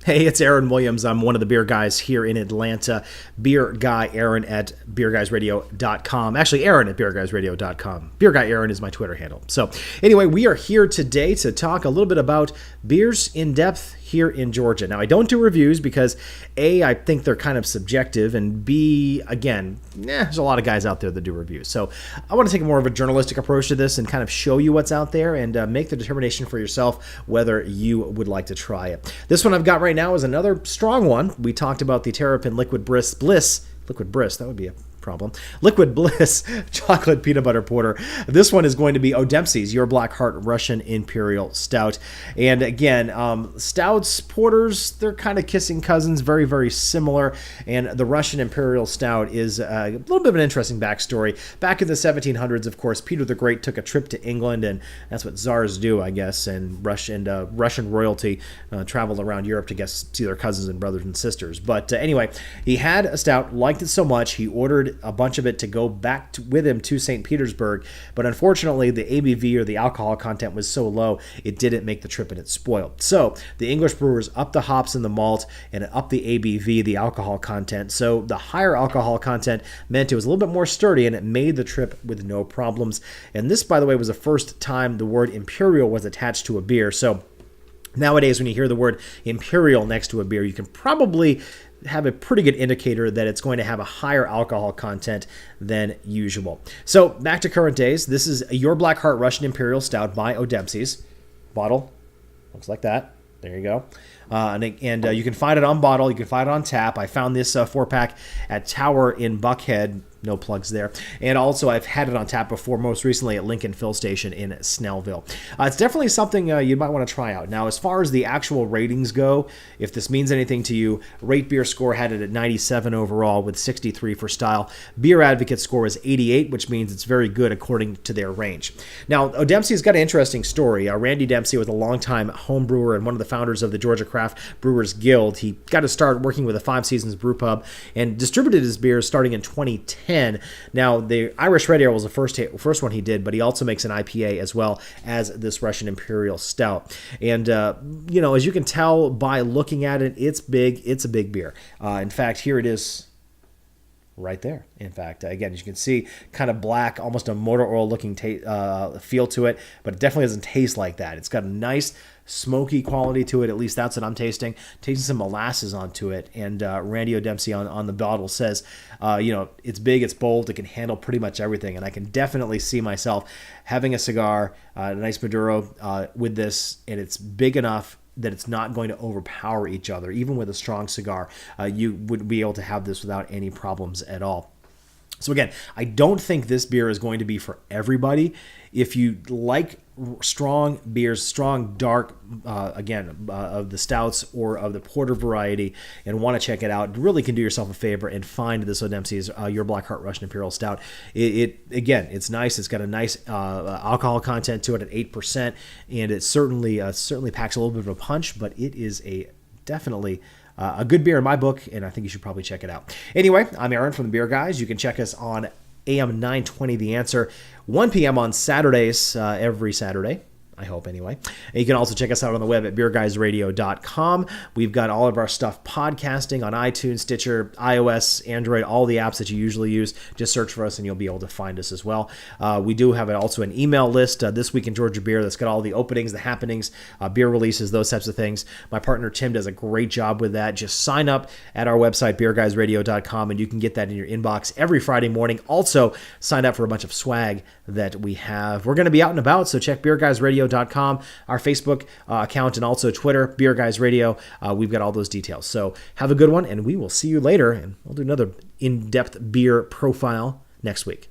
Hey, it's Aaron Williams. I'm one of the beer guys here in Atlanta. Beer guy Aaron at beerguysradio.com. Actually, Aaron at beerguysradio.com. Beer guy Aaron is my Twitter handle. So anyway, we are here today to talk a little bit about beers in depth here in Georgia. Now, I don't do reviews because A, I think they're kind of subjective, and B, again, there's a lot of guys out there that do reviews. So I want to take more of a journalistic approach to this and kind of show you what's out there and make the determination for yourself whether you would like to try it. This one I've got right now is another strong one. We talked about the Terrapin Liquid Bliss, that would be a problem. Liquid Bliss Chocolate Peanut Butter Porter. This one is going to be O'Dempsey's Your Black Heart Russian Imperial Stout. And again, stouts, porters, they're kind of kissing cousins, very, very similar. And the Russian Imperial Stout is a little bit of an interesting backstory. Back in the 1700s, of course, Peter the Great took a trip to England, and that's what czars do, I guess. And Russian royalty traveled around Europe to see their cousins and brothers and sisters. But anyway, he had a stout, liked it so much, he ordered a bunch of it to go back with him to St. Petersburg, but unfortunately the ABV, or the alcohol content, was so low it didn't make the trip and it spoiled. So the English brewers upped the hops and the malt and upped the ABV, the alcohol content. So the higher alcohol content meant it was a little bit more sturdy and it made the trip with no problems. And this, by the way, was the first time the word Imperial was attached to a beer. So nowadays, when you hear the word Imperial next to a beer, you can probably have a pretty good indicator that it's going to have a higher alcohol content than usual. So back to current days, this is Your Black Heart Russian Imperial Stout by O'Dempsey's. Bottle looks like that. There you go. And you can find it on bottle. You can find it on tap. I found this 4-pack at Tower in Buckhead. No plugs there. And also, I've had it on tap before, most recently at Lincoln Fill Station in Snellville. It's definitely something you might want to try out. Now, as far as the actual ratings go, if this means anything to you, Rate Beer Score had it at 97 overall with 63 for style. Beer Advocate score is 88, which means it's very good according to their range. Now, O'Dempsey's got an interesting story. Randy Dempsey was a longtime home brewer and one of the founders of the Georgia Craft Brewers Guild. He got to start working with a Five Seasons brew pub and distributed his beers starting in 2010. Now, the Irish Red Ale was the first one he did, but he also makes an IPA as well as this Russian Imperial Stout. And, as you can tell by looking at it, it's big. It's a big beer. In fact, here it is right there. In fact, again, as you can see, kind of black, almost a motor oil looking feel to it, but it definitely doesn't taste like that. It's got a nice smoky quality to it. At least that's what I'm tasting. Tasting some molasses onto it. And Randy O'Dempsey on the bottle says, it's big, it's bold, it can handle pretty much everything. And I can definitely see myself having a cigar, a nice Maduro with this, and it's big enough that it's not going to overpower each other. Even with a strong cigar, you would be able to have this without any problems at all. So again, I don't think this beer is going to be for everybody. If you like strong beers, strong dark, of the stouts or of the porter variety and want to check it out, really can do yourself a favor and find this O'Dempsey's Your Black Heart Russian Imperial Stout. It's nice. It's got a nice alcohol content to it at 8%, and it certainly packs a little bit of a punch, but it is definitely a good beer in my book, and I think you should probably check it out. Anyway, I'm Aaron from the Beer Guys. You can check us on AM 920 The Answer, 1 p.m. on Saturdays, every Saturday. I hope, anyway. And you can also check us out on the web at beerguysradio.com. We've got all of our stuff podcasting on iTunes, Stitcher, iOS, Android, all the apps that you usually use. Just search for us and you'll be able to find us as well. We do have also an email list, This Week in Georgia Beer, that's got all the openings, the happenings, beer releases, those types of things. My partner Tim does a great job with that. Just sign up at our website, beerguysradio.com, and you can get that in your inbox every Friday morning. Also, sign up for a bunch of swag that we have. We're going to be out and about, so check beerguysradio.com, our Facebook account, and also Twitter, Beer Guys Radio. We've got all those details. So have a good one, and we will see you later, and we'll do another in-depth beer profile next week.